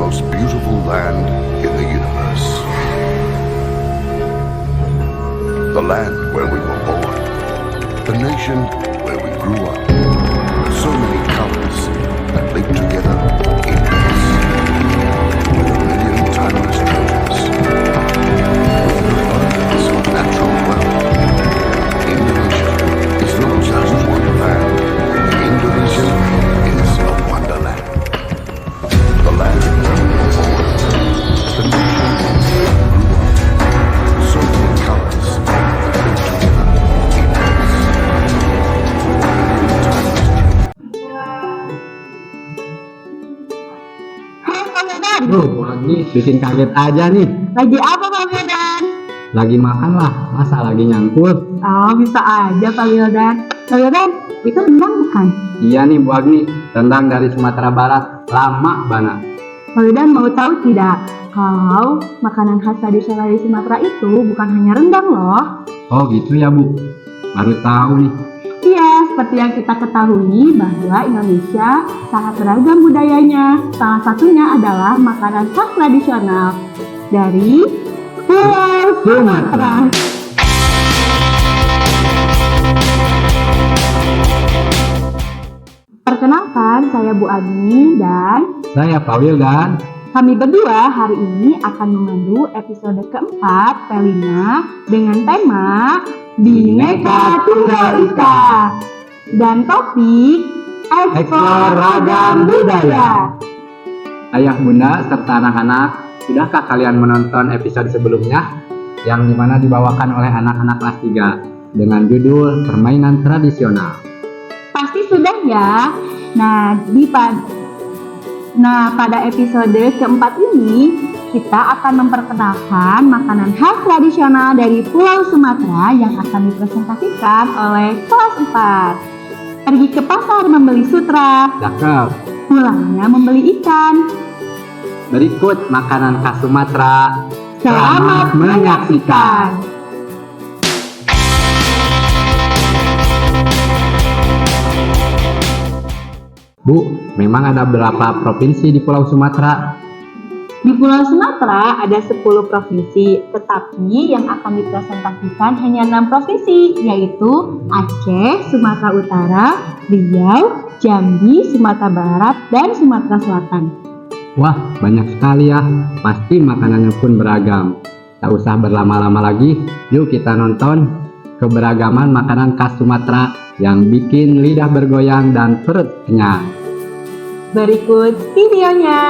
most beautiful land in the universe. The land where we were born. The nation where we grew up. So many colors that live together in peace. With a million timeless treasures. With an abundance of natural wealth. Indonesia is not just one land. Indonesia is a wonderland. The land where we were born. The nation where we grew up. So many colors that live together in peace. With a million timeless treasures. Hai Pak Medan, Lagi bikin kaget aja nih. lagi apa Pak Medan? Lagi makan lah, masa lagi nyangkul? Oh bisa aja Pak Wildan. Pak Wildan, itu rendang bukan? Iya nih Bu Agni, rendang dari Sumatera Barat, lama banget. Pak Wildan mau tahu tidak? Kalau makanan khas tradisional di Sumatera itu bukan hanya rendang loh. Oh gitu ya Bu, baru tahu nih. Iya, seperti yang kita ketahui bahwa Indonesia sangat beragam budayanya. Salah satunya adalah makanan khas tradisional dari Pulau Sumatera. Perkenalkan, saya Bu Agni dan Saya Pak Wildan. kami berdua hari ini akan memandu episode keempat Pelina dengan tema Bhinneka Tunggal Ika dan topik Eksplor Ragam Budaya. Ayah bunda serta anak-anak, sudahkah kalian menonton episode sebelumnya? Yang dimana dibawakan oleh anak-anak kelas 3 dengan judul Permainan Tradisional. Pasti sudah ya. Pada episode keempat ini kita akan memperkenalkan makanan khas tradisional dari Pulau Sumatera yang akan dipresentasikan oleh kelas 4. Pergi ke pasar membeli sutra, Cakep. pulangnya membeli ikan. Berikut makanan khas Sumatera. Selamat menyaksikan. Bu, memang ada berapa provinsi di Pulau Sumatera? Di Pulau Sumatera ada 10 provinsi, tetapi yang akan dipresentasikan hanya 6 provinsi, yaitu Aceh, Sumatera Utara, Riau, Jambi, Sumatera Barat, dan Sumatera Selatan. Wah, banyak sekali ya. Pasti makanannya pun beragam. Tak usah berlama-lama lagi, yuk kita nonton keberagaman makanan khas Sumatera yang bikin lidah bergoyang dan perut kenyang. Berikut videonya.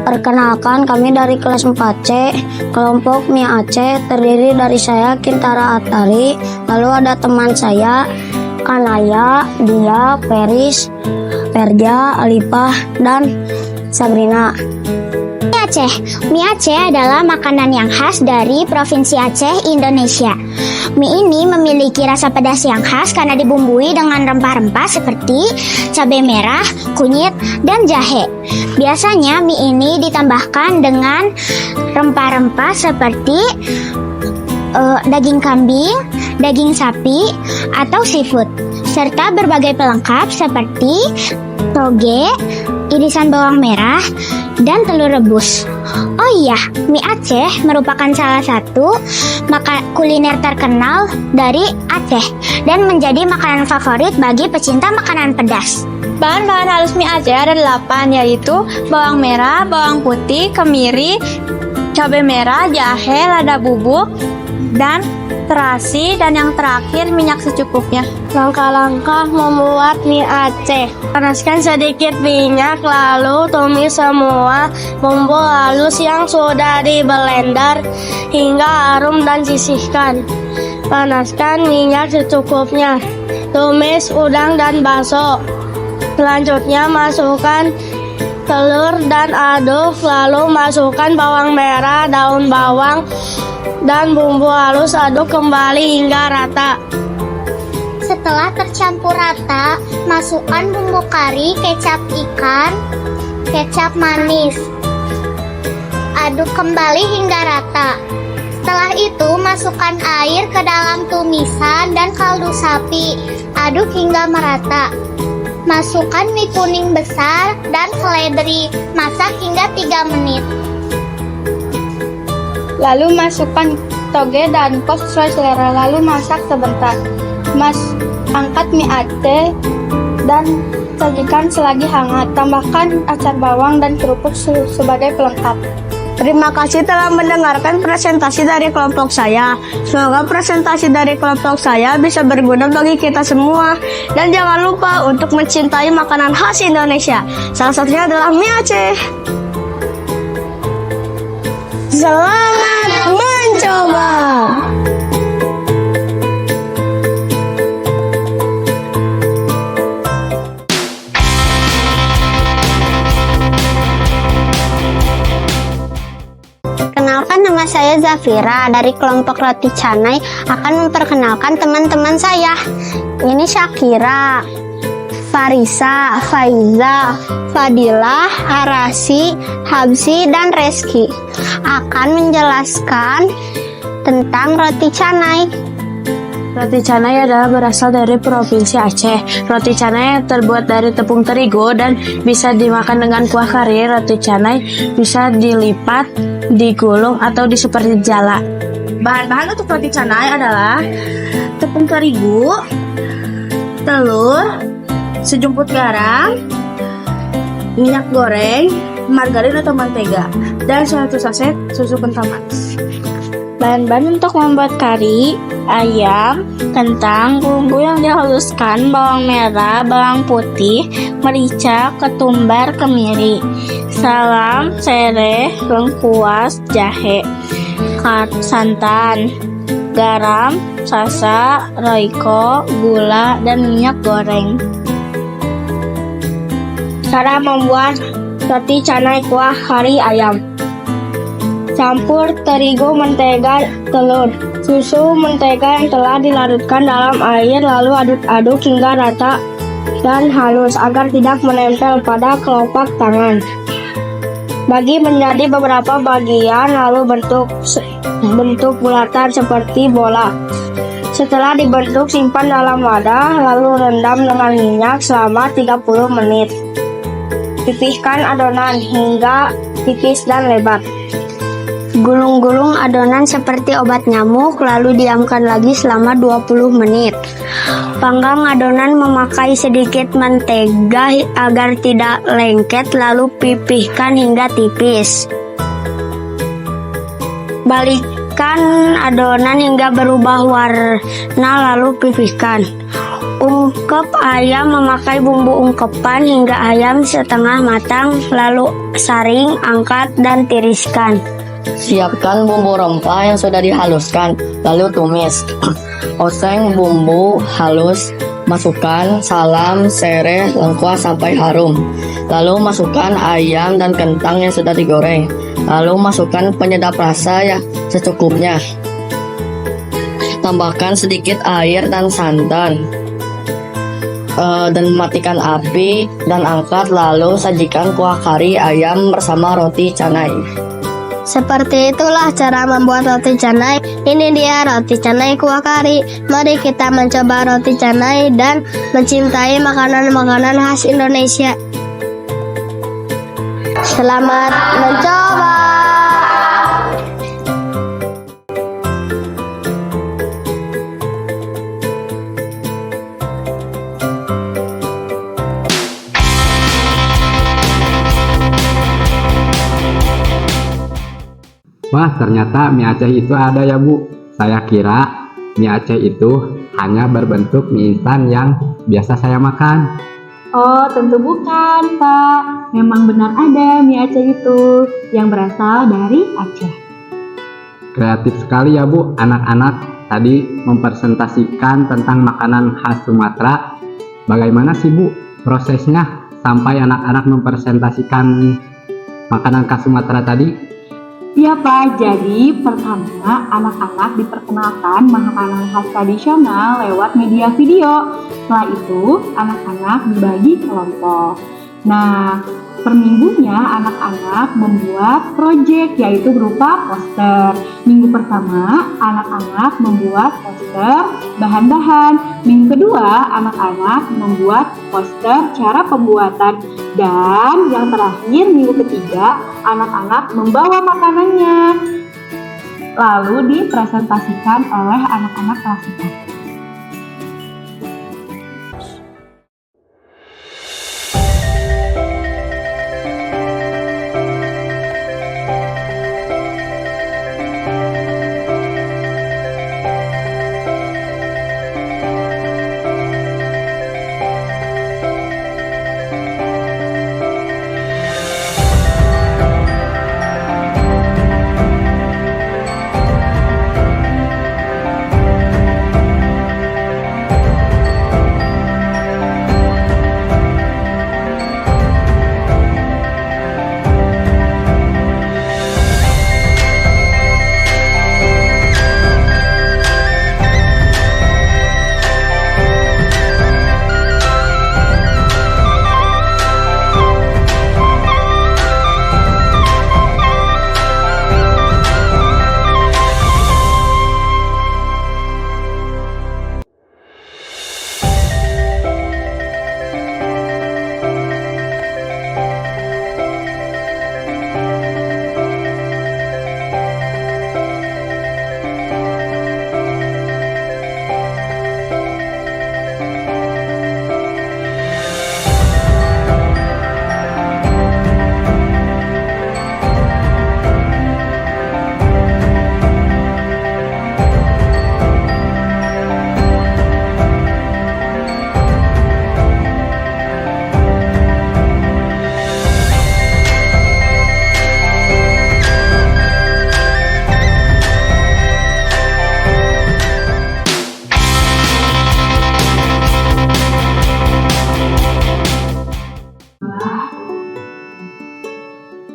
Perkenalkan, kami dari kelas 4C, kelompok Mie Aceh, terdiri dari saya, Kintara Atari, lalu ada teman saya, Kanaya, Dia, Peris, Perja, Alipah, dan Sabrina. Mie Aceh adalah makanan yang khas dari Provinsi Aceh, Indonesia. Mie ini memiliki rasa pedas yang khas karena dibumbui dengan rempah-rempah seperti cabai merah, kunyit, dan jahe. Biasanya mie ini ditambahkan dengan rempah-rempah seperti daging kambing, daging sapi, atau seafood, serta berbagai pelengkap seperti toge, irisan bawang merah, dan telur rebus. Oh iya, mie Aceh merupakan salah satu kuliner terkenal dari Aceh dan menjadi makanan favorit bagi pecinta makanan pedas. Bahan-bahan halus mie Aceh ada 8, yaitu bawang merah, bawang putih, kemiri, cabai merah, jahe, lada bubuk, dan terasi, dan yang terakhir minyak secukupnya. Langkah-langkah membuat mie Aceh. Panaskan sedikit minyak, lalu tumis semua bumbu halus yang sudah di blender hingga harum dan sisihkan. Panaskan minyak secukupnya. Tumis udang dan bakso. Selanjutnya masukkan telur dan aduk, lalu masukkan bawang merah, daun bawang, dan bumbu halus, aduk kembali hingga rata. Setelah tercampur rata, masukkan bumbu kari, kecap ikan, kecap manis. Aduk kembali hingga rata. Setelah itu, masukkan air ke dalam tumisan dan kaldu sapi. Aduk hingga merata. Masukkan mie kuning besar dan seledri. Masak hingga 3 menit. Lalu masukkan toge dan kol sesuai selera. Lalu masak sebentar. Angkat mie Aceh dan sajikan selagi hangat. Tambahkan acar bawang dan kerupuk sebagai pelengkap. Terima kasih telah mendengarkan presentasi dari kelompok saya. Semoga presentasi dari kelompok saya bisa berguna bagi kita semua. Dan jangan lupa untuk mencintai makanan khas Indonesia. Salah satunya adalah mie Aceh. Selamat mencoba! Kenalkan, nama saya Zafira dari kelompok Roti Canai akan memperkenalkan teman-teman saya. Ini Syakira, Farisa, Faiza, Fadilah, Arasi, Habsi, dan Reski akan menjelaskan tentang roti canai. Roti canai adalah berasal dari Provinsi Aceh. Roti canai terbuat dari tepung terigu dan bisa dimakan dengan kuah kari. Roti canai bisa dilipat, digulung, atau seperti jala. Bahan-bahan untuk roti canai adalah tepung terigu, telur, sejumput garam, minyak goreng, margarin atau mentega, dan 1 saset susu kental manis. Bahan-bahan untuk membuat kari: ayam, kentang, bumbu yang dihaluskan, bawang merah, bawang putih, merica, ketumbar, kemiri, salam, sereh, lengkuas, jahe, santan, garam, sasa, roiko, gula, dan minyak goreng. Cara membuat roti canai kuah kari ayam: campur terigu, mentega, telur, susu, mentega yang telah dilarutkan dalam air, lalu aduk-aduk hingga rata dan halus agar tidak menempel pada kelopak tangan. Bagi menjadi beberapa bagian, lalu bentuk bulatan seperti bola. Setelah dibentuk, simpan dalam wadah, lalu rendam dengan minyak selama 30 menit. Pipihkan adonan hingga tipis dan lebar. Gulung-gulung adonan seperti obat nyamuk, lalu diamkan lagi selama 20 menit. Panggang adonan memakai sedikit mentega agar tidak lengket, lalu pipihkan hingga tipis. Balikkan adonan hingga berubah warna, lalu pipihkan. Ungkep ayam memakai bumbu ungkepan hingga ayam setengah matang, lalu saring, angkat, dan tiriskan. Siapkan bumbu rempah yang sudah dihaluskan, lalu tumis. Oseng bumbu halus, masukkan salam, sereh, lengkuas sampai harum. Lalu masukkan ayam dan kentang yang sudah digoreng. Lalu masukkan penyedap rasa yang secukupnya. Tambahkan sedikit air dan santan. Dan matikan api dan angkat, lalu sajikan kuah kari ayam bersama roti canai. Seperti itulah cara membuat roti canai. Ini dia roti canai kuah kari. Mari kita mencoba roti canai dan mencintai makanan-makanan khas Indonesia. Selamat mencoba. Wah, ternyata mie Aceh itu ada ya Bu. Saya kira mie Aceh itu hanya berbentuk mie instan yang biasa saya makan. Oh, tentu bukan, Pak. Memang benar ada mie Aceh itu yang berasal dari Aceh. Kreatif sekali ya Bu, anak-anak tadi mempresentasikan tentang makanan khas Sumatera. Bagaimana sih Bu prosesnya sampai anak-anak mempresentasikan makanan khas Sumatera tadi? Ya Pak, jadi pertama anak-anak diperkenalkan makanan khas tradisional lewat media video. Setelah itu anak-anak dibagi kelompok. Nah, Per minggunya anak-anak membuat proyek yaitu berupa poster. Minggu pertama anak-anak membuat poster bahan-bahan. Minggu kedua anak-anak membuat poster cara pembuatan. Dan yang terakhir minggu ketiga anak-anak membawa makanannya. Lalu dipresentasikan oleh anak-anak kelas 4.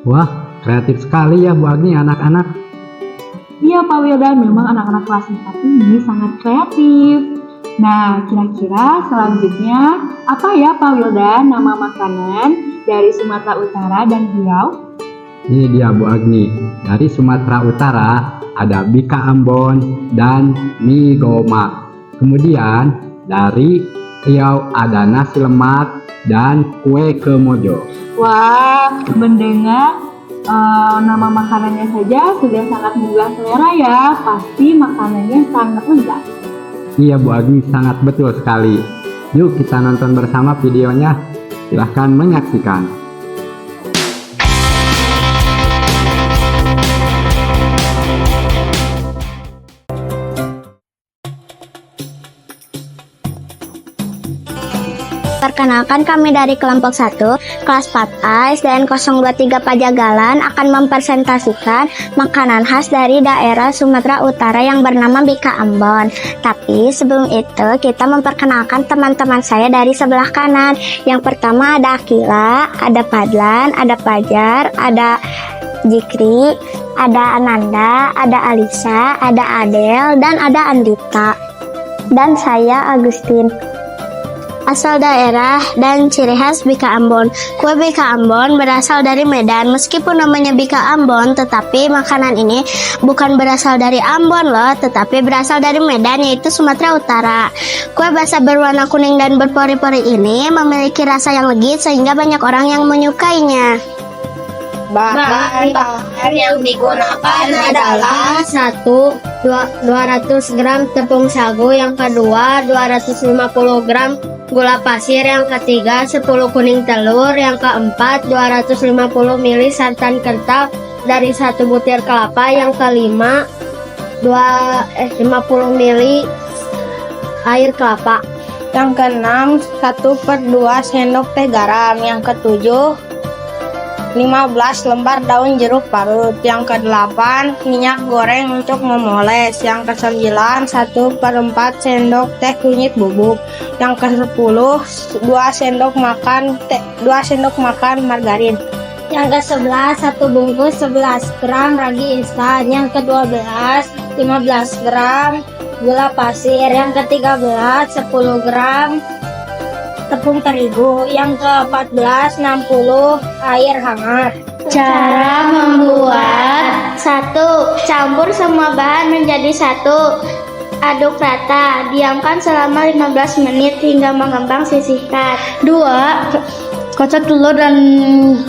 Wah, kreatif sekali ya Bu Agni anak-anak. Iya Pak Wildan, memang anak-anak kelas 4 ini sangat kreatif. Nah, kira-kira selanjutnya apa ya Pak Wildan nama makanan dari Sumatera Utara dan Riau? Ini dia Bu Agni. Dari Sumatera Utara ada bika Ambon dan mie goma. Kemudian dari Riau ada nasi lemak dan kue kemojo. Wah, mendengar nama makanannya saja sudah sangat menggugah selera ya. Pasti makanannya sangat lezat. Iya Bu Agni, sangat betul sekali. Yuk kita nonton bersama videonya. Silahkan menyaksikan. Perkenalkan, kami dari kelompok 1, kelas 4A, SDN 023 Pajagalan akan mempresentasikan makanan khas dari daerah Sumatera Utara yang bernama bika Ambon. Tapi sebelum itu kita memperkenalkan teman-teman saya dari sebelah kanan. Yang pertama ada Akila, ada Padlan, ada Pajar, ada Jikri, ada Ananda, ada Alisa, ada Adel, dan ada Andita. Dan saya Agustin. Asal daerah dan ciri khas bika Ambon. Kue bika Ambon berasal dari Medan. Meskipun namanya bika Ambon, tetapi makanan ini bukan berasal dari Ambon loh, tetapi berasal dari Medan, yaitu Sumatera Utara. Kue basah berwarna kuning dan berpori-pori ini memiliki rasa yang legit sehingga banyak orang yang menyukainya. Bahan-bahan yang digunakan adalah 200 gram tepung sagu, yang kedua 250 gram gula pasir, yang ketiga 10 kuning telur, yang keempat 250 ml santan kental dari 1 butir kelapa, yang kelima 50 ml air kelapa, yang keenam 1/2 sendok teh garam, yang ketujuh 15 lembar daun jeruk parut, yang ke-8 minyak goreng untuk memoles, yang ke-9 1/4 sendok teh kunyit bubuk, yang ke-10 2 sendok makan margarin, yang ke-11 1 bungkus 11 gram ragi instan, yang ke-12 15 gram gula pasir, yang ke-13 10 gram tepung terigu. Yang ke-14, 60 air hangat. Cara membuat: 1. Campur semua bahan menjadi satu. Aduk rata, diamkan selama 15 menit hingga mengembang, sisihkan. 2. Kocok telur dan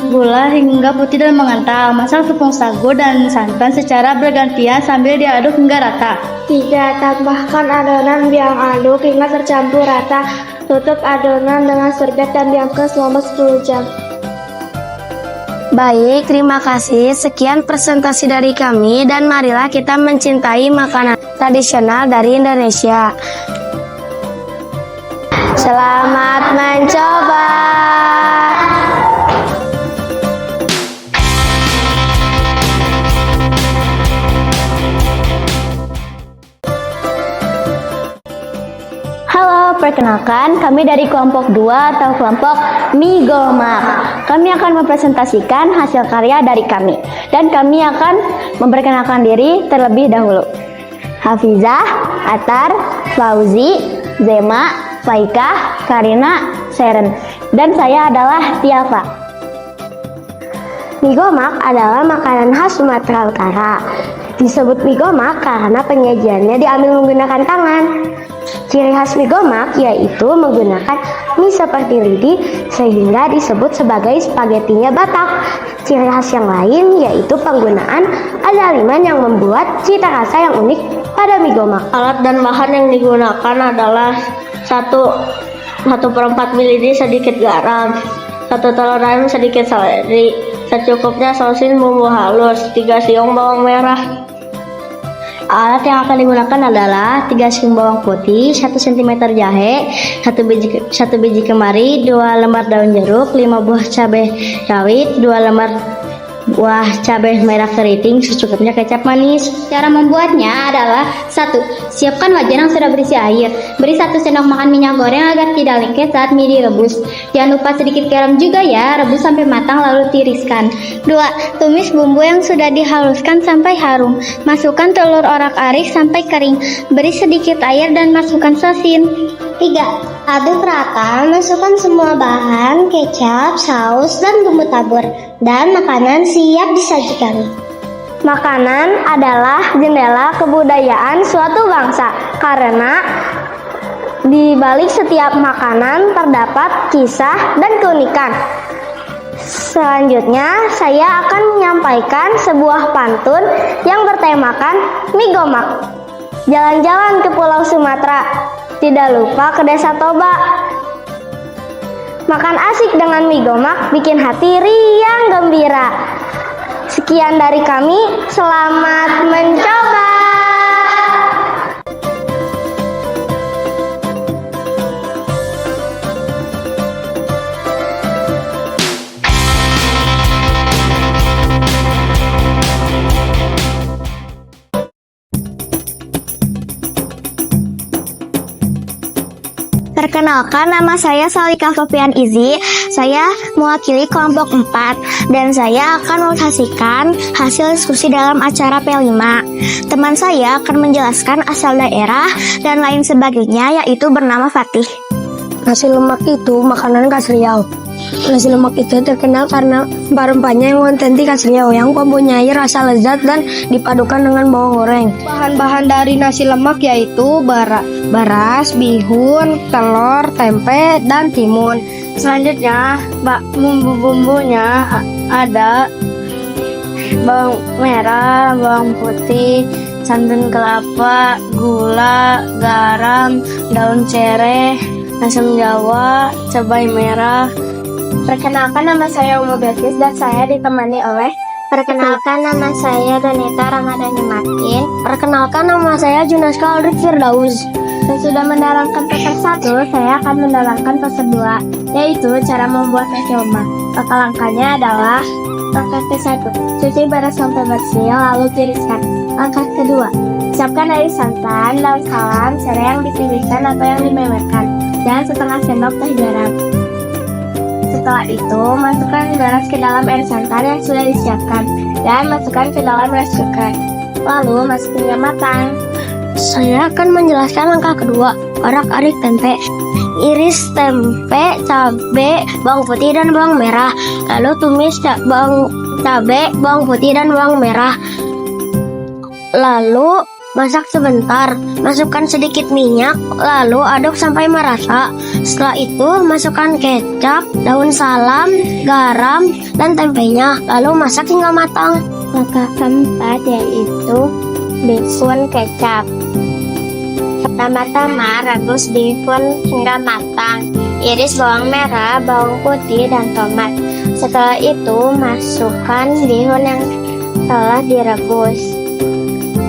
gula hingga putih dan mengental. Masak tepung sagu dan santan secara bergantian sambil diaduk hingga rata. 3. Tambahkan adonan yang aduk hingga tercampur rata. Tutup adonan dengan serbet dan diamkan selama 10 jam. Baik, terima kasih. Sekian presentasi dari kami dan marilah kita mencintai makanan tradisional dari Indonesia. Selamat mencoba. Halo, perkenalkan kami dari kelompok 2 atau kelompok Migomak. Kami akan mempresentasikan hasil karya dari kami. Dan kami akan memperkenalkan diri terlebih dahulu. Hafizah, Atar, Fauzi, Zema, Faikah, Karina, Seren. Dan saya adalah Tiafa. Migomak adalah makanan khas Sumatera Utara. Disebut migomak karena penyajiannya diambil menggunakan tangan. Ciri khas migomak yaitu menggunakan mie seperti lidi sehingga disebut sebagai spagetinya Batak. Ciri khas yang lain yaitu penggunaan andaliman yang membuat cita rasa yang unik pada migomak. Alat dan bahan yang digunakan adalah 1/4 ml lidi sedikit garam, 1 telur ayam sedikit seledri, secukupnya sosin bumbu halus, 3 siung bawang merah. Alat yang akan digunakan adalah 3 siung bawang putih, 1 cm jahe, 1 biji kemari, 2 lembar daun jeruk, 5 buah cabai rawit, 2 lembar buah cabai merah keriting, secukupnya kecap manis. Cara membuatnya adalah 1. Siapkan wajan yang sudah berisi air. Beri 1 sendok makan minyak goreng agar tidak lengket saat mie direbus. Jangan lupa sedikit garam juga ya, rebus sampai matang lalu tiriskan. 2. Tumis bumbu yang sudah dihaluskan sampai harum. Masukkan telur orak-arik sampai kering. Beri sedikit air dan masukkan sosin. 3. Aduk rata, masukkan semua bahan, kecap, saus, dan bumbu tabur. Dan makanan siap disajikan. Makanan adalah jendela kebudayaan suatu bangsa karena di balik setiap makanan terdapat kisah dan keunikan. Selanjutnya, saya akan menyampaikan sebuah pantun yang bertemakan migomak. Jalan-jalan ke Pulau Sumatera, tidak lupa ke Desa Toba. Makan asik dengan migomak bikin hati riang gembira. Sekian dari kami, selamat mencoba. Perkenalkan, nama saya Salika Sofian Izi. Saya mewakili kelompok 4 dan saya akan menyaksikan hasil diskusi dalam acara P5. Teman saya akan menjelaskan asal daerah dan lain sebagainya, yaitu bernama Fatih. Nasi lemak itu makanan khas Riau. Nasi lemak itu terkenal karena rempah-rempahnya yang otentik khas Riau yang mempunyai rasa lezat dan dipadukan dengan bawang goreng. Bahan-bahan dari nasi lemak yaitu beras, bihun, telur, tempe, dan timun. Selanjutnya, bumbu-bumbunya ada bawang merah, bawang putih, santan kelapa, gula, garam, daun sereh, asam jawa, cabai merah. Perkenalkan, nama saya Umu Belkis dan saya ditemani oleh. Perkenalkan, nama saya Donita Ramadhani Martin. Perkenalkan, nama saya Junaska Aldrich Firdaus. Saya sudah menerangkan pesan 1, saya akan menerangkan pesan 2, yaitu cara membuat nasi lemak. Langkah-langkahnya adalah: langkah ke-1, cuci beras sampai bersih lalu tiriskan. Langkah kedua, siapkan air santan, daun salam, serai yang ditiriskan atau yang dimemerkan, dan setengah sendok teh garam. Setelah itu, masukkan beras ke dalam air santan yang sudah disiapkan dan masukkan ke dalam rice cooker. Lalu masuk hingga matang. Saya akan menjelaskan langkah kedua, orak-arik tempe. iris tempe, cabai, bawang putih dan bawang merah. Lalu tumis bawang cabai, bawang putih dan bawang merah. Lalu masak sebentar, masukkan sedikit minyak, lalu aduk sampai merata. Setelah itu masukkan kecap, daun salam, garam, dan tempenya. Lalu masak hingga matang. Langkah keempat yaitu bihun kecap. Pertama-tama rebus bihun hingga matang. Iris bawang merah, bawang putih, dan tomat. Setelah itu masukkan bihun yang telah direbus.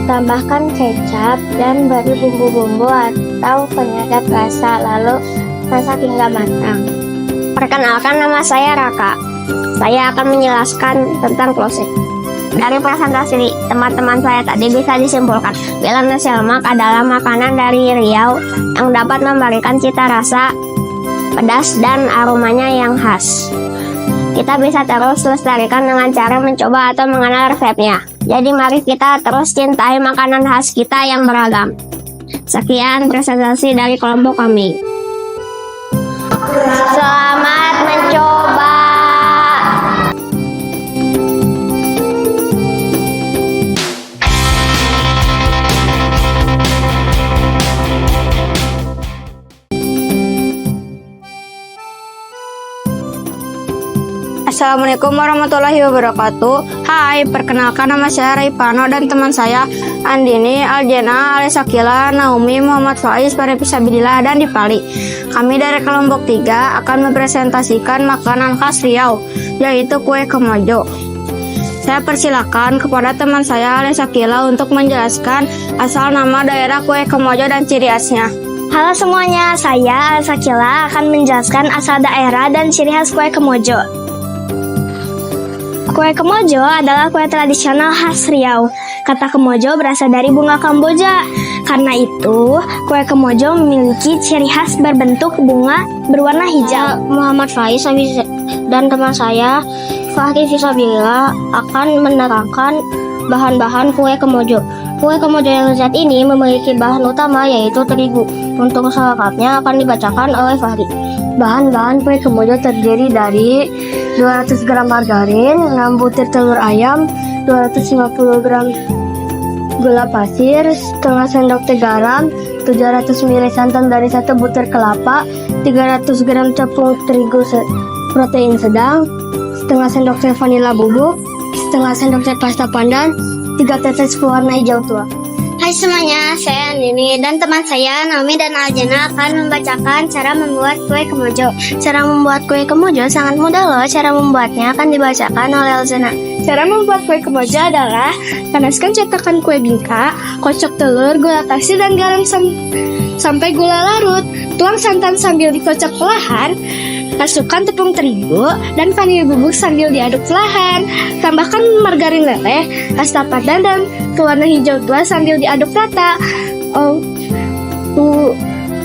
Tambahkan kecap dan beri bumbu-bumbu atau penyedap rasa, lalu masak hingga matang. Perkenalkan, nama saya Raka. Saya akan menjelaskan tentang closing. Dari presentasi teman-teman saya tadi bisa disimpulkan bila nasi lemak adalah makanan dari Riau yang dapat memberikan cita rasa pedas dan aromanya yang khas. Kita bisa terus lestarikan dengan cara mencoba atau mengenal resepnya. Jadi mari kita terus cintai makanan khas kita yang beragam. Sekian presentasi dari kelompok kami. Selamat mencoba. Assalamualaikum warahmatullahi wabarakatuh. Hai, perkenalkan nama saya Raipano dan teman saya Andini, Aljena, Alesakila, Naomi, Muhammad Faiz, Parefisabilillah, dan Dipali. Kami dari kelompok 3 akan mempresentasikan makanan khas Riau, yaitu kue kemojo. Saya persilakan kepada teman saya Alesakila untuk menjelaskan asal nama daerah kue kemojo dan ciri khasnya. Halo semuanya, saya Alesakila akan menjelaskan asal daerah dan ciri khas kue kemojo. Kue kemojo adalah kue tradisional khas Riau. Kata kemojo berasal dari bunga kamboja. Karena itu, kue kemojo memiliki ciri khas berbentuk bunga berwarna hijau. Muhammad Faiz dan teman saya, Fahri Fisabilillah, akan menerangkan bahan-bahan kue kemojo. Kue kemojo yang lezat ini memiliki bahan utama yaitu terigu. Untuk selengkapnya akan dibacakan oleh Fahri. Bahan-bahan kue kemojo terdiri dari 200 gram margarin, 6 butir telur ayam, 250 gram gula pasir, setengah sendok teh garam, 700 ml santan dari 1 butir kelapa, 300 gram tepung terigu protein sedang, setengah sendok teh vanila bubuk, setengah sendok teh pasta pandan, 3 tetes pewarna hijau tua. Hai semuanya, saya Andini dan teman saya Naomi dan Aljana akan membacakan cara membuat kue kemojo. Cara membuat kue kemojo sangat mudah loh. Cara membuatnya akan dibacakan oleh Aljana. Cara membuat kue kemojo adalah panaskan cetakan kue bingka, kocok telur, gula pasir, dan garam sampai gula larut. Tuang santan sambil dikocok perlahan. Masukkan tepung terigu dan vanili bubuk sambil diaduk perlahan. Tambahkan margarin leleh, pasta pandan, dan pewarna hijau tua sambil diaduk rata.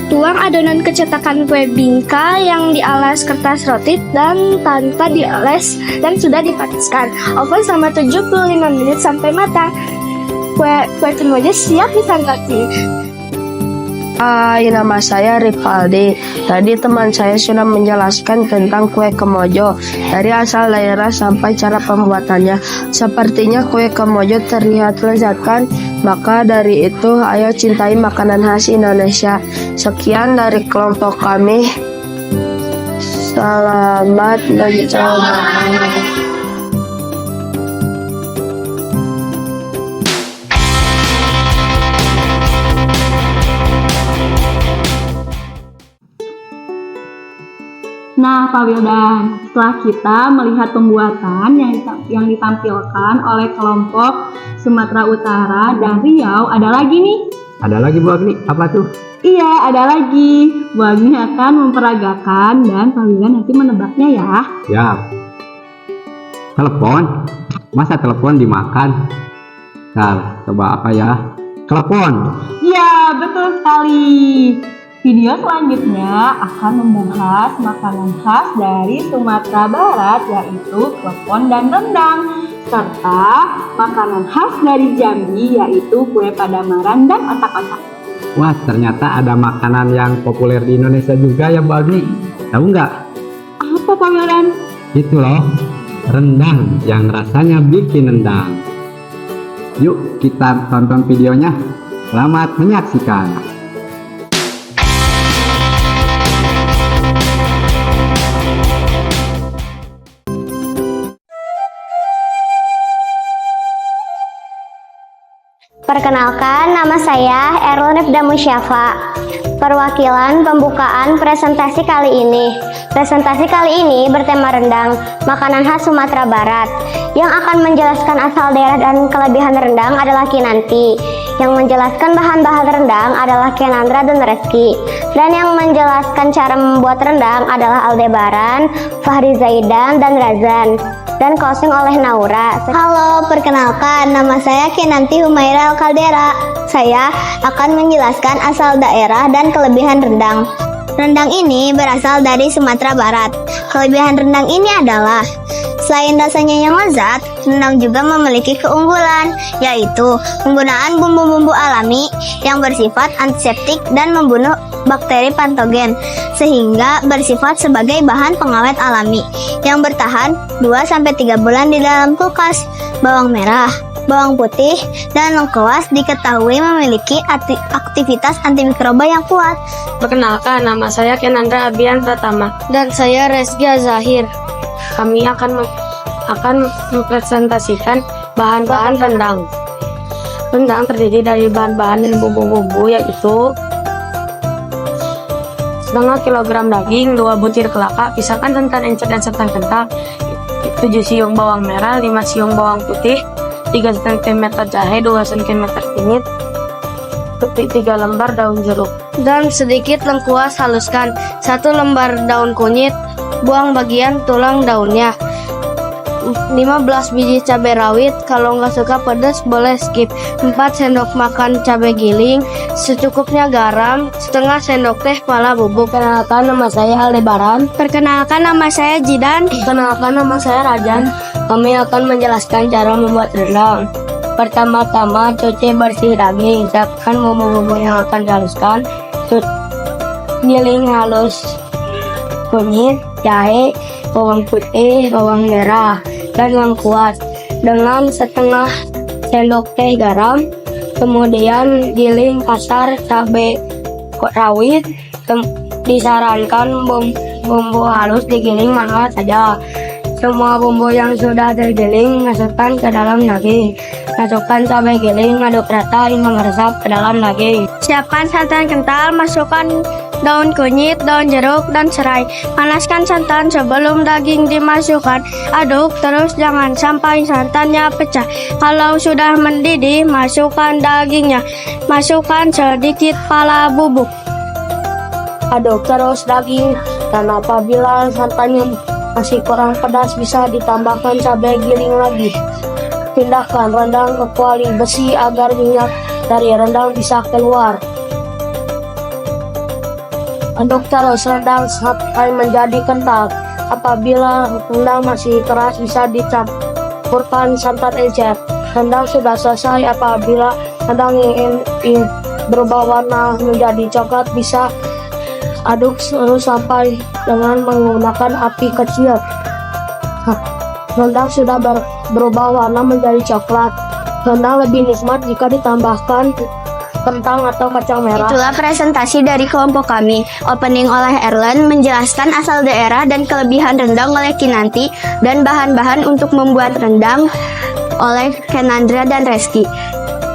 Tuang adonan ke cetakan kue bingka yang dialas kertas roti dan tanpa dialas dan sudah dipanaskan. Oven selama 75 menit sampai matang. Kue kemojo siap disantap. Hai, nama saya Rifaldi. Tadi teman saya sudah menjelaskan tentang kue kemojo dari asal daerah sampai cara pembuatannya. Sepertinya kue kemojo terlihat lezat, maka dari itu ayo cintai makanan khas Indonesia. Sekian dari kelompok kami. Selamat mencoba. Nah, Pak Wildan, setelah kita melihat pembuatan yang ditampilkan oleh kelompok Sumatera Utara dan Riau, ada lagi nih. Ada lagi Bu Agni, apa tuh? Iya, ada lagi. Bu Agni akan memperagakan dan Pak Wildan nanti menebaknya ya. Ya. Telepon? Masa telepon dimakan? Nah, coba apa ya? Telepon. Ya, betul sekali. Video selanjutnya akan membahas makanan khas dari Sumatera Barat yaitu klepon dan rendang, serta makanan khas dari Jambi yaitu kue Padamaran dan otak-otak. Wah, ternyata ada makanan yang populer di Indonesia juga ya Bu Agni. Tahu nggak? Apa Pak Wildan? Itu loh, rendang yang rasanya bikin nendang. Yuk kita tonton videonya. Selamat menyaksikan. Perkenalkan, nama saya Erlun Rifda Musyafa. Perwakilan pembukaan presentasi kali ini. Presentasi kali ini bertema rendang, makanan khas Sumatera Barat. Yang akan menjelaskan asal daerah dan kelebihan rendang adalah Kinanti. Yang menjelaskan bahan-bahan rendang adalah Kenandra dan Reski. Dan yang menjelaskan cara membuat rendang adalah Aldebaran, Fahri Zaidan, dan Razan. Dan closing oleh Naura. Halo, perkenalkan, nama saya Kinanti Humaira Al-Kaldera. Saya akan menjelaskan asal daerah dan kelebihan rendang. Rendang ini berasal dari Sumatera Barat. Kelebihan rendang ini adalah selain rasanya yang lezat, rendang juga memiliki keunggulan, yaitu penggunaan bumbu-bumbu alami yang bersifat antiseptik dan membunuh bakteri patogen, sehingga bersifat sebagai bahan pengawet alami yang bertahan 2-3 bulan di dalam kulkas. Bawang merah, bawang putih, dan lengkuas diketahui memiliki aktivitas antimikroba yang kuat. Perkenalkan, nama saya Kenandra Abian Pratama. Dan saya Reski Zahir. Kami akan mempresentasikan bahan-bahan rendang. Rendang terdiri dari bahan-bahan dan bumbu-bumbu, yaitu setengah kilogram daging, 2 butir kelapa, pisahkan santan encer dan santan kental, 7 siung bawang merah, 5 siung bawang putih, 3 cm jahe, 2 cm kunyit, 3 lembar daun jeruk. Dan sedikit lengkuas haluskan. 1 lembar daun kunyit, buang bagian tulang daunnya. 15 biji cabai rawit, kalau nggak suka pedas boleh skip. 4 sendok makan cabai giling, secukupnya garam, setengah sendok teh pala bubuk. Perkenalkan, nama saya Aldebaran. Perkenalkan, nama saya Jidan. Perkenalkan, nama saya Rajan. Kami akan menjelaskan cara membuat rendang. Pertama-tama cuci bersih daging, siapkan bumbu-bumbu yang akan dihaluskan. Giling halus kunyit, jahe, bawang putih, bawang merah, dan lengkuas dengan setengah sendok teh garam. Kemudian giling kasar cabai rawit. Disarankan bumbu halus digiling manual saja. Semua bumbu yang sudah tergiling masukkan ke dalam daging. Masukkan cabai giling, aduk rata hingga meresap ke dalam daging. Siapkan santan kental, masukkan daun kunyit, daun jeruk, dan serai. Panaskan santan sebelum daging dimasukkan. Aduk terus, jangan sampai santannya pecah. Kalau sudah mendidih, masukkan dagingnya. Masukkan sedikit pala bubuk. Aduk terus daging, dan apabila santannya masih kurang pedas, bisa ditambahkan cabai giling lagi. Pindahkan rendang ke kuali besi agar minyak dari rendang bisa keluar. Aduk terus rendang sampai menjadi kental. Apabila rendang masih keras, bisa dicampurkan santan encer. Rendang sudah selesai. Apabila rendang ingin berubah warna menjadi coklat, bisa aduk terus sampai dengan menggunakan api kecil. Rendang sudah berubah warna menjadi coklat. Rendang lebih nikmat jika ditambahkan kentang atau kacang merah. Itulah presentasi dari kelompok kami. Opening oleh Erlen, menjelaskan asal daerah dan kelebihan rendang oleh Kinanti, dan bahan-bahan untuk membuat rendang oleh Kenandra dan Reski.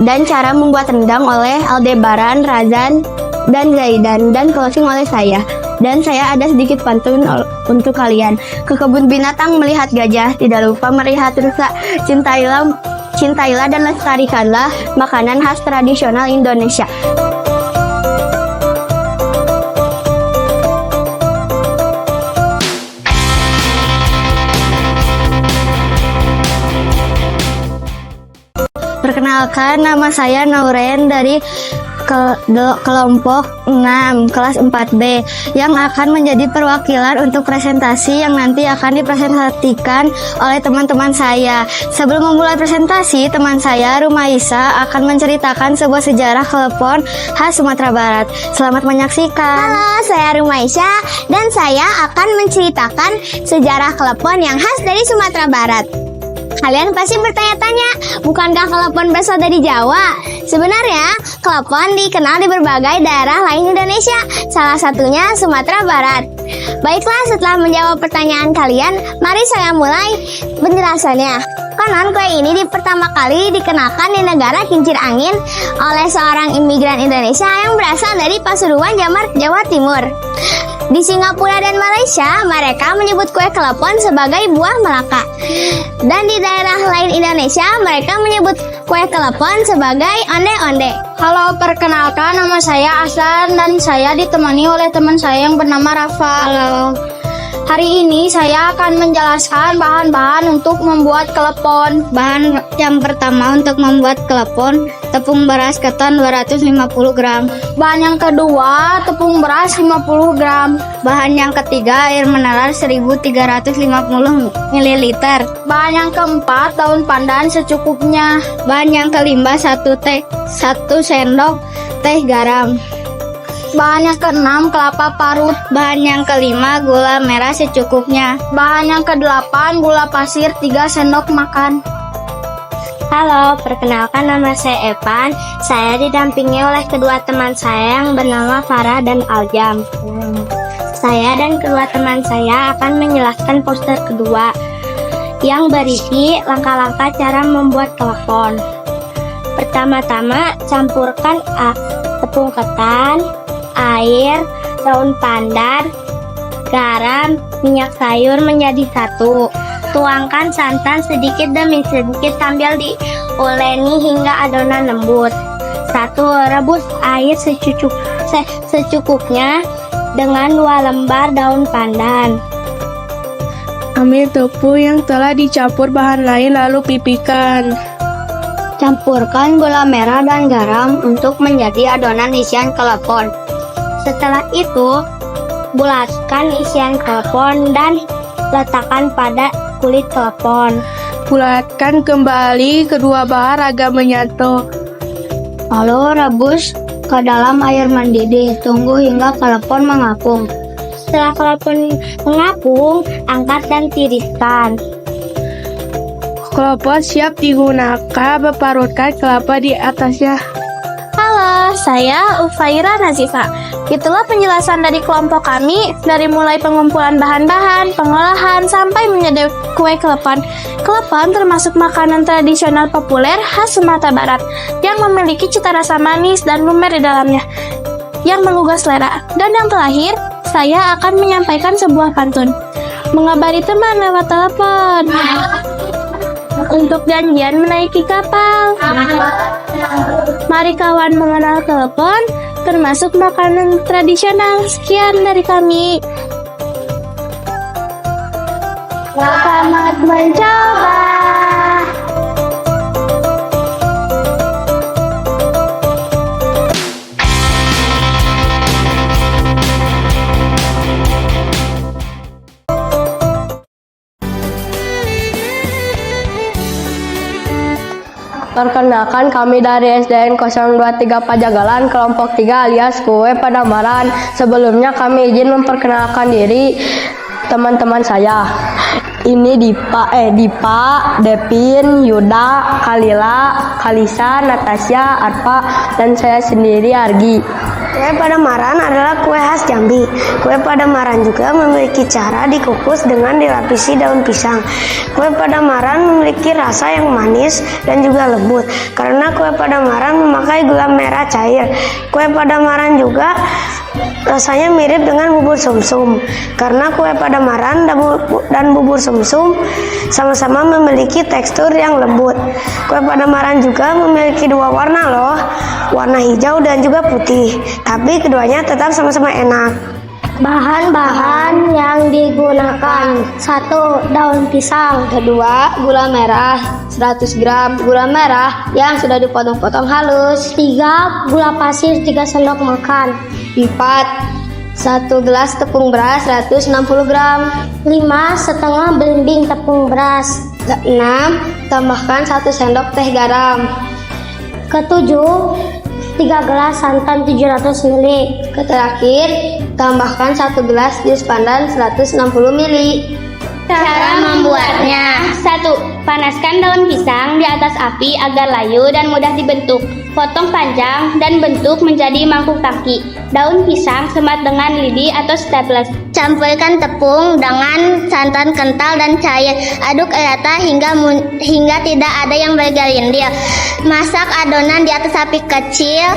Dan cara membuat rendang oleh Aldebaran, Razan, dan Zaidan. Dan closing oleh saya. Dan saya ada sedikit pantun untuk kalian. Ke kebun binatang melihat gajah, tidak lupa melihat rusa. Cintailah dan lestarikanlah makanan khas tradisional Indonesia. Perkenalkan, nama saya Nauren dari kelompok 6 kelas 4B yang akan menjadi perwakilan untuk presentasi yang nanti akan dipresentasikan oleh teman-teman saya. Sebelum memulai presentasi, teman saya Rumaisa akan menceritakan sebuah sejarah klepon khas Sumatera Barat. Selamat menyaksikan. Halo, saya Rumaisa dan saya akan menceritakan sejarah klepon yang khas dari Sumatera Barat. Kalian pasti bertanya-tanya, bukankah klepon berasal dari Jawa? Sebenarnya, klepon dikenal di berbagai daerah lain Indonesia, salah satunya Sumatera Barat. Baiklah, setelah menjawab pertanyaan kalian, mari saya mulai penjelasannya. Konon kue ini pertama kali dikenalkan di negara kincir angin oleh seorang imigran Indonesia yang berasal dari Pasuruan, Jawa Timur. Di Singapura dan Malaysia, mereka menyebut kue klepon sebagai buah Melaka. Dan di daerah lain Indonesia, mereka menyebut kue klepon sebagai onde-onde. Halo, perkenalkan nama saya Aslan dan saya ditemani oleh teman saya yang bernama Rafa. Halo. Hari ini saya akan menjelaskan bahan-bahan untuk membuat klepon. Bahan yang pertama untuk membuat klepon, tepung beras ketan 250 gram. Bahan yang kedua, tepung beras 50 gram. Bahan yang ketiga, air mineral 1350 ml. Bahan yang keempat, daun pandan secukupnya. Bahan yang kelima, 1 sendok teh garam. Bahan yang keenam, kelapa parut. Bahan yang kelima, gula merah secukupnya. Bahan yang kedelapan, gula pasir 3 sendok makan. Halo, perkenalkan nama saya Evan. Saya didampingi oleh kedua teman saya yang bernama Farah dan Aljam. Saya dan kedua teman saya akan menjelaskan poster kedua yang berisi langkah-langkah cara membuat klepon. Pertama-tama, campurkan tepung ketan, air, daun pandan, garam, minyak sayur menjadi satu. Tuangkan santan sedikit demi sedikit sambil diuleni hingga adonan lembut. 1. Rebus air secukupnya dengan 2 lembar daun pandan. Ambil tepung yang telah dicampur bahan lain lalu pipihkan. Campurkan gula merah dan garam untuk menjadi adonan isian klepon. Setelah itu, bulatkan isian klepon dan letakkan pada kulit klepon. Bulatkan kembali kedua bahan agar menyatu. Lalu rebus ke dalam air mendidih. Tunggu hingga klepon mengapung. Setelah klepon mengapung, angkat dan tiriskan. Klepon siap digunakan, berparutkan kelapa di atasnya. Halo, saya Ufaira Nazifa. Itulah penjelasan dari kelompok kami, dari mulai pengumpulan bahan-bahan, pengolahan, sampai menjadi kue klepon. Klepon termasuk makanan tradisional populer khas Sumatera Barat yang memiliki cita rasa manis dan lumer di dalamnya yang menggugah selera. Dan yang terakhir, saya akan menyampaikan sebuah pantun. Mengabari teman lewat telepon. Untuk janjian menaiki kapal. Mari kawan mengenal klepon, termasuk makanan tradisional. Sekian dari kami. Selamat mencoba. Perkenalkan, kami dari SDN 023 Pajagalan, kelompok 3 alias Kue Padamaran. Sebelumnya kami izin memperkenalkan diri teman-teman saya. Ini Dipa, Devin, Yuda, Kalila, Kalisa, Natasha, Arfa, dan saya sendiri Argi. Kue Padamaran adalah kue khas Jambi. Kue Padamaran juga memiliki cara dikukus dengan dilapisi daun pisang. Kue Padamaran memiliki rasa yang manis dan juga lembut karena kue Padamaran memakai gula merah cair. Kue Padamaran juga rasanya mirip dengan bubur sumsum karena kue Padamaran dan bubur sumsum sama-sama memiliki tekstur yang lembut. Kue Padamaran juga memiliki 2 warna loh, warna hijau dan juga putih, tapi keduanya tetap sama-sama enak. Bahan-bahan yang digunakan: 1. Daun pisang. 2. Gula merah 100 gram. Gula merah yang sudah dipotong-potong halus. 3. Gula pasir 3 sendok makan. 4. 1 gelas tepung beras 160 gram. 5. Setengah belimbing tepung beras. 6. Tambahkan 1 sendok teh garam. 7. 3 gelas santan 700 ml. Terakhir, tambahkan 1 gelas jus pandan 160 ml. Cara membuatnya: 1. Panaskan daun pisang di atas api agar layu dan mudah dibentuk. Potong panjang dan bentuk menjadi mangkuk tangki. Daun pisang semat dengan lidi atau staples. Campurkan tepung dengan santan kental dan cair. Aduk rata hingga tidak ada yang bergerindil. Masak adonan di atas api kecil.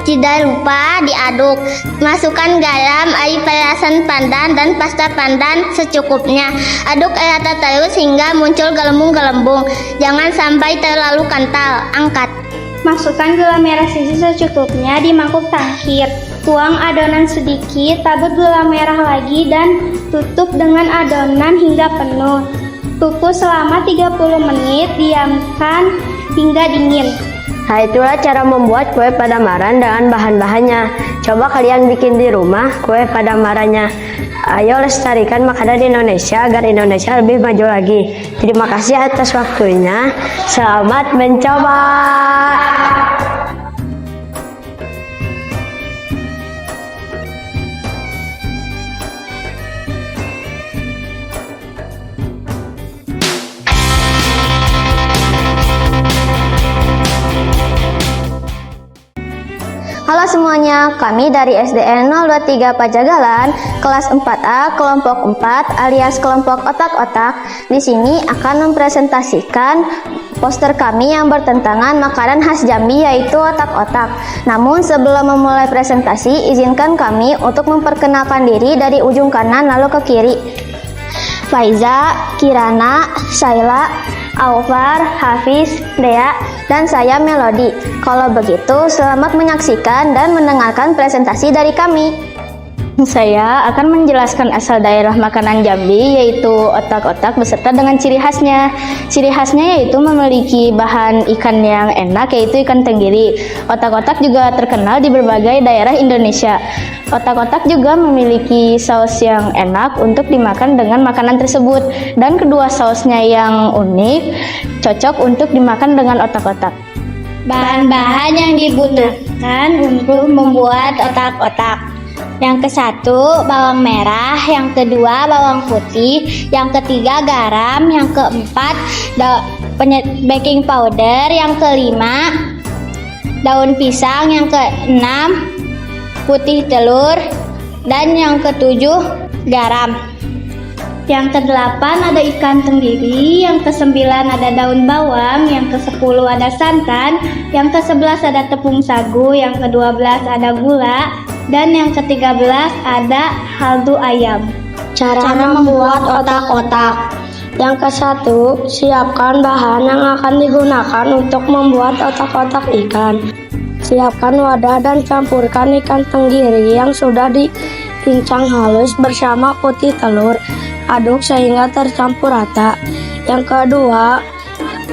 Tidak lupa diaduk. Masukkan garam, air perasan pandan, dan pasta pandan secukupnya. Aduk rata terus hingga muncul gelembung-gelembung. Jangan sampai terlalu kental. Angkat. Masukkan gula merah sisi secukupnya di mangkuk tangkir. Tuang adonan sedikit, tabur gula merah lagi dan tutup dengan adonan hingga penuh. Tuku selama 30 menit, diamkan hingga dingin. Nah, itulah cara membuat kue Padamaran dengan bahan-bahannya. Coba kalian bikin di rumah kue Padamarannya. Ayo lestarikan makanan Indonesia agar Indonesia lebih maju lagi. Terima kasih atas waktunya. Selamat mencoba. Halo semuanya, kami dari SDN 023 Pajagalan, kelas 4A, kelompok 4 alias kelompok otak-otak. Di sini akan mempresentasikan poster kami yang bertentangan makanan khas Jambi yaitu otak-otak. Namun sebelum memulai presentasi, izinkan kami untuk memperkenalkan diri dari ujung kanan lalu ke kiri. Faiza, Kirana, Saila, Aufar, Hafiz, Dea, dan saya Melody. Kalau begitu, selamat menyaksikan dan mendengarkan presentasi dari kami. Saya akan menjelaskan asal daerah makanan Jambi, yaitu otak-otak beserta dengan ciri khasnya. Ciri khasnya yaitu memiliki bahan ikan yang enak, yaitu ikan tenggiri. Otak-otak juga terkenal di berbagai daerah Indonesia. Otak-otak juga memiliki saus yang enak untuk dimakan dengan makanan tersebut. Dan kedua sausnya yang unik, cocok untuk dimakan dengan otak-otak. Bahan-bahan yang dibutuhkan untuk membuat otak-otak. Yang ke-1 bawang merah, yang kedua bawang putih, yang ketiga garam, yang keempat baking powder, yang kelima daun pisang, yang keenam putih telur, dan yang ketujuh garam. Yang ke-8 ada ikan tenggiri, yang ke-9 ada daun bawang, yang ke-10 ada santan, yang ke-11 ada tepung sagu, yang ke-12 ada gula, dan yang ke-13 ada kaldu ayam. Cara membuat otak-otak. Yang ke-1, siapkan bahan yang akan digunakan untuk membuat otak-otak ikan. Siapkan wadah dan campurkan ikan tenggiri yang sudah dipincang halus bersama putih telur. Aduk sehingga tercampur rata. Yang kedua,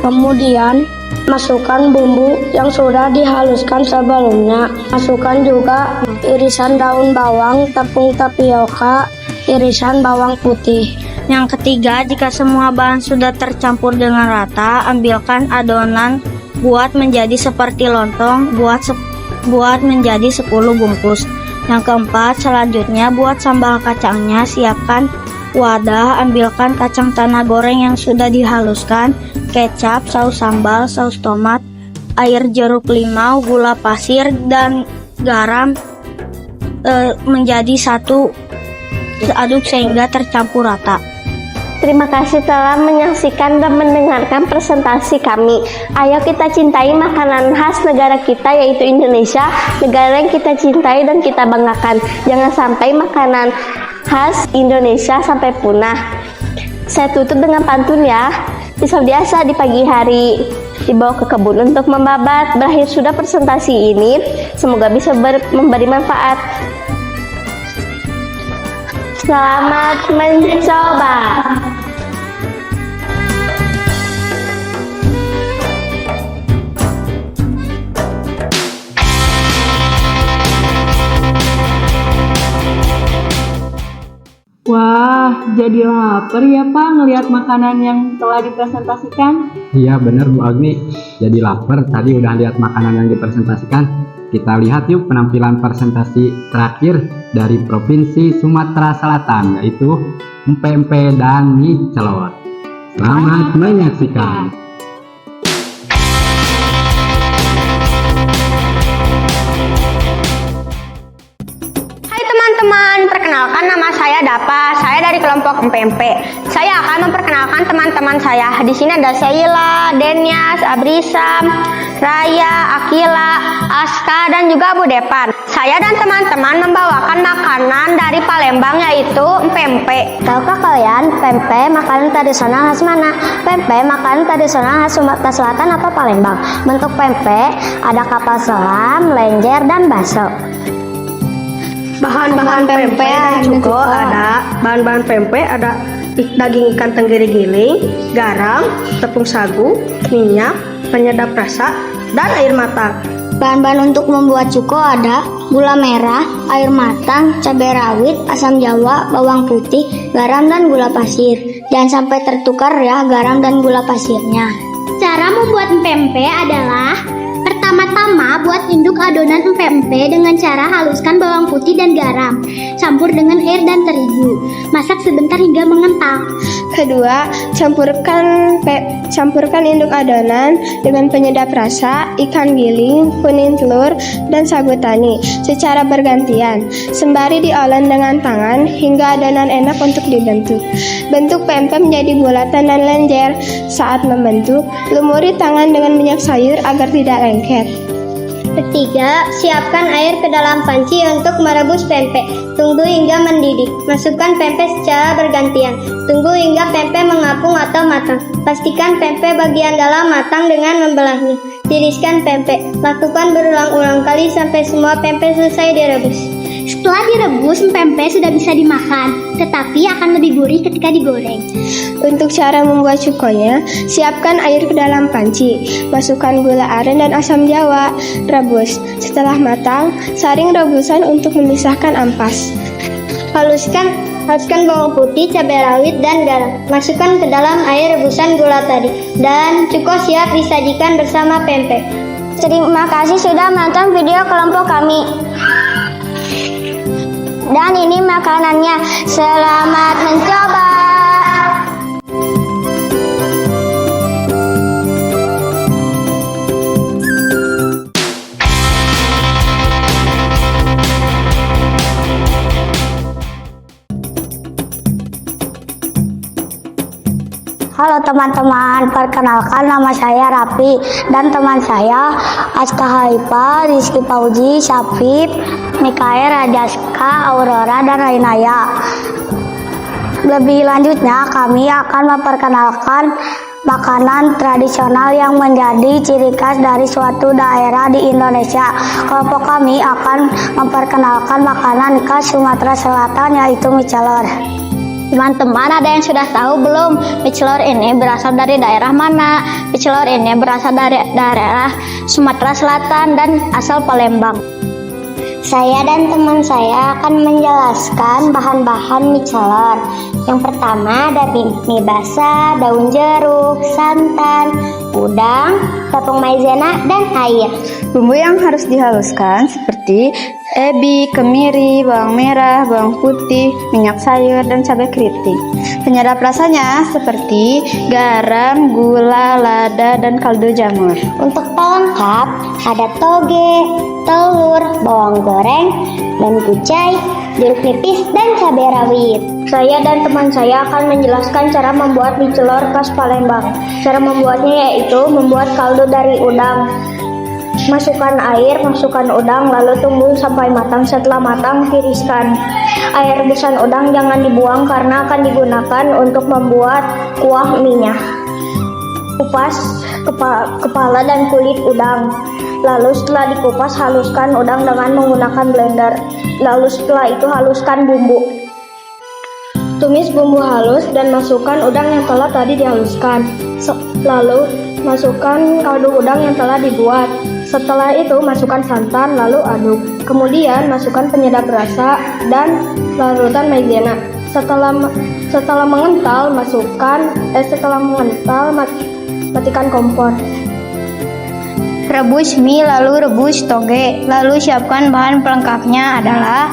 kemudian masukkan bumbu yang sudah dihaluskan sebelumnya. Masukkan juga irisan daun bawang, tepung tapioka, irisan bawang putih. Yang ketiga, jika semua bahan sudah tercampur dengan rata, ambilkan adonan, buat menjadi seperti lontong, buat menjadi 10 bungkus. Yang keempat, selanjutnya buat sambal kacangnya. Siapkan wadah, ambilkan kacang tanah goreng yang sudah dihaluskan, kecap, saus sambal, saus tomat, air jeruk limau, gula pasir, dan garam menjadi satu. Aduk sehingga tercampur rata. Terima kasih telah menyaksikan dan mendengarkan presentasi kami. Ayo kita cintai makanan khas negara kita yaitu Indonesia, negara yang kita cintai dan kita banggakan. Jangan sampai makanan khas Indonesia sampai punah. Saya tutup dengan pantun ya. Bisa biasa di pagi hari dibawa ke kebun untuk membabat. Berakhir sudah presentasi ini. Semoga bisa memberi manfaat. Selamat mencoba. Wah, jadi lapar ya Pak ngelihat makanan yang telah dipresentasikan. Iya bener Bu Agni, jadi lapar tadi udah lihat makanan yang dipresentasikan. Kita lihat yuk penampilan presentasi terakhir dari Provinsi Sumatera Selatan, yaitu empek-empek dan mie celor. Selamat menyaksikan. Hai teman-teman, perkenalkan nama saya Dapa. Saya dari kelompok empek-empek. Saya akan memperkenalkan teman-teman saya. Di sini ada Sheila, Denias, Abrisam, Raya, Akila, Aska, dan juga Bu Depan. Saya dan teman-teman membawakan makanan dari Palembang, yaitu empek-empek. Tahukah kalian pempek makanan tradisional khas mana? Pempek makanan tradisional khas Sumatera Selatan atau Palembang. Bentuk pempek ada kapal selam, lenjer, dan bakso. Bahan-bahan pempek dan cuko ada. Bahan-bahan pempek ada daging ikan tenggiri giling, garam, tepung sagu, minyak, penyedap rasa, dan air matang. Bahan-bahan untuk membuat cuko ada gula merah, air matang, cabai rawit, asam jawa, bawang putih, garam, dan gula pasir. Jangan sampai tertukar ya garam dan gula pasirnya. Cara membuat empek-empek adalah: pertama-tama buat induk adonan empek-empek dengan cara haluskan bawang putih dan garam, campur dengan air dan terigu. Masak sebentar hingga mengental. Kedua, campurkan induk adonan dengan penyedap rasa, ikan giling, kuning telur, dan sagu tani secara bergantian, sembari diolah dengan tangan hingga adonan enak untuk dibentuk. Bentuk pempek menjadi bulatan dan lenjer. Saat membentuk, lumuri tangan dengan minyak sayur agar tidak lengket. Ketiga, siapkan air ke dalam panci untuk merebus pempek. Tunggu hingga mendidih. Masukkan pempek secara bergantian. Tunggu hingga pempek mengapung atau matang. Pastikan pempek bagian dalam matang dengan membelahnya. Tiriskan pempek. Lakukan berulang-ulang kali sampai semua pempek selesai direbus. Setelah direbus, pempek sudah bisa dimakan, tetapi akan lebih gurih ketika digoreng. Untuk cara membuat cukonya, siapkan air ke dalam panci, masukkan gula aren dan asam jawa, rebus. Setelah matang, saring rebusan untuk memisahkan ampas. Haluskan bawang putih, cabai rawit, dan garam. Masukkan ke dalam air rebusan gula tadi. Dan cuko siap disajikan bersama pempek. Terima kasih sudah menonton video kelompok kami. Dan ini makanannya. Selamat mencoba. Halo teman-teman, perkenalkan nama saya Rafi dan teman saya Aska Haifa, Rizky Pauji, Syafif, Mikael, Rajaska, Aurora, dan Rainaya. Lebih lanjutnya kami akan memperkenalkan makanan tradisional yang menjadi ciri khas dari suatu daerah di Indonesia. Kelompok kami akan memperkenalkan makanan khas Sumatera Selatan, yaitu mie celor. Teman-teman, ada yang sudah tahu belum mie celor ini berasal dari daerah mana? Mie celor ini berasal dari daerah Sumatera Selatan dan asal Palembang. Saya dan teman saya akan menjelaskan bahan-bahan mie celor. Yang pertama ada mie basah, daun jeruk, santan, udang, tepung maizena, dan air. Bumbu yang harus dihaluskan seperti ebi, kemiri, bawang merah, bawang putih, minyak sayur, dan cabai keriting. Penyedap rasanya seperti garam, gula, lada, dan kaldu jamur. Untuk pelengkap ada toge, telur, bawang goreng, dan kucai, jeruk nipis, dan cabai rawit. Saya dan teman saya akan menjelaskan cara membuat mie celor khas Palembang. Cara membuatnya yaitu membuat kaldu dari udang. Masukkan air, masukkan udang, lalu tunggu sampai matang. Setelah matang, tiriskan. Air rebusan udang jangan dibuang karena akan digunakan untuk membuat kuah minyak. Kupas kepala dan kulit udang. Lalu setelah dikupas, haluskan udang dengan menggunakan blender. Lalu setelah itu haluskan bumbu. Tumis bumbu halus dan masukkan udang yang telah tadi dihaluskan. Lalu masukkan kaldu udang yang telah dibuat. Setelah itu masukkan santan lalu aduk. Kemudian masukkan penyedap rasa dan larutan maizena. Setelah mengental matikan kompor. Rebus mie lalu rebus toge. Lalu siapkan bahan pelengkapnya adalah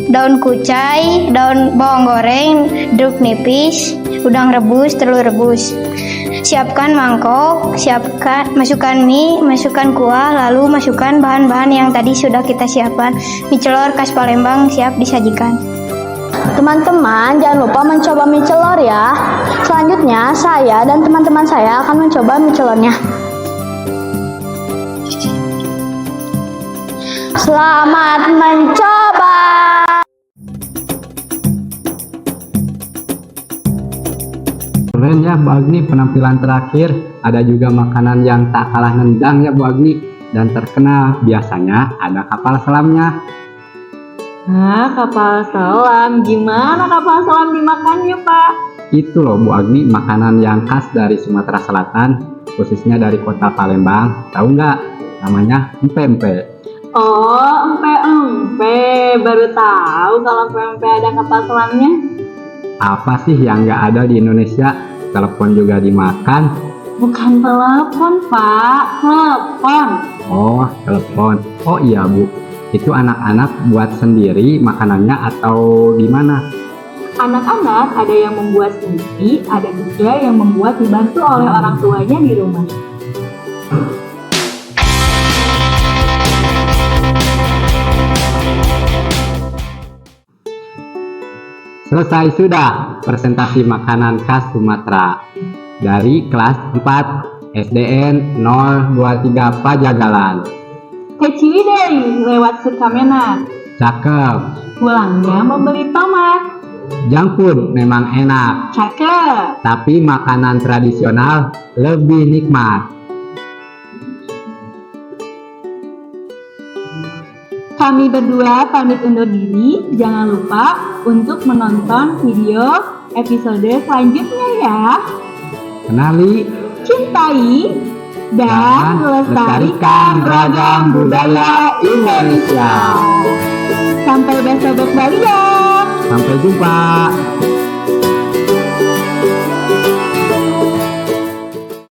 daun kucai, daun bawang goreng, jeruk nipis, udang rebus, telur rebus. Siapkan mangkok, masukkan mie, masukkan kuah, lalu masukkan bahan-bahan yang tadi sudah kita siapkan. Mie celor khas Palembang siap disajikan. Teman-teman, jangan lupa mencoba mie celor ya. Selanjutnya, saya dan teman-teman saya akan mencoba mie celornya. Selamat mencoba. Keren ya Bu Agni, penampilan terakhir. Ada juga makanan yang tak kalah nendang ya Bu Agni, dan terkenal. Biasanya ada kapal selamnya. Nah, kapal selam. Gimana kapal selam dimakannya, Pak? Itu loh Bu Agni, makanan yang khas dari Sumatera Selatan, khususnya dari kota Palembang. Tahu nggak? Namanya empek-empek. Oh, empe-empe. Baru tahu kalau empe-empe ada kapal selamnya. Apa sih yang nggak ada di Indonesia? Telepon juga dimakan. Bukan telepon, Pak. Telepon. Oh, telepon. Oh iya Bu, itu anak-anak buat sendiri makanannya atau gimana? Anak-anak ada yang membuat sendiri, ada juga yang membuat dibantu oleh orang tuanya di rumah. Selesai sudah presentasi makanan khas Sumatera dari kelas 4 SDN 023 Pajagalan. Keciwi deh, lewat Sukamenat. Cakep. Pulangnya membeli tomat. Jangpun memang enak, Cakep. tapi makanan tradisional lebih nikmat. Kami berdua pamit undur diri. Jangan lupa untuk menonton video episode selanjutnya ya. Kenali, Cintai dan lestarikan ragam budaya Indonesia. Sampai besok kembali ya. sampai jumpa.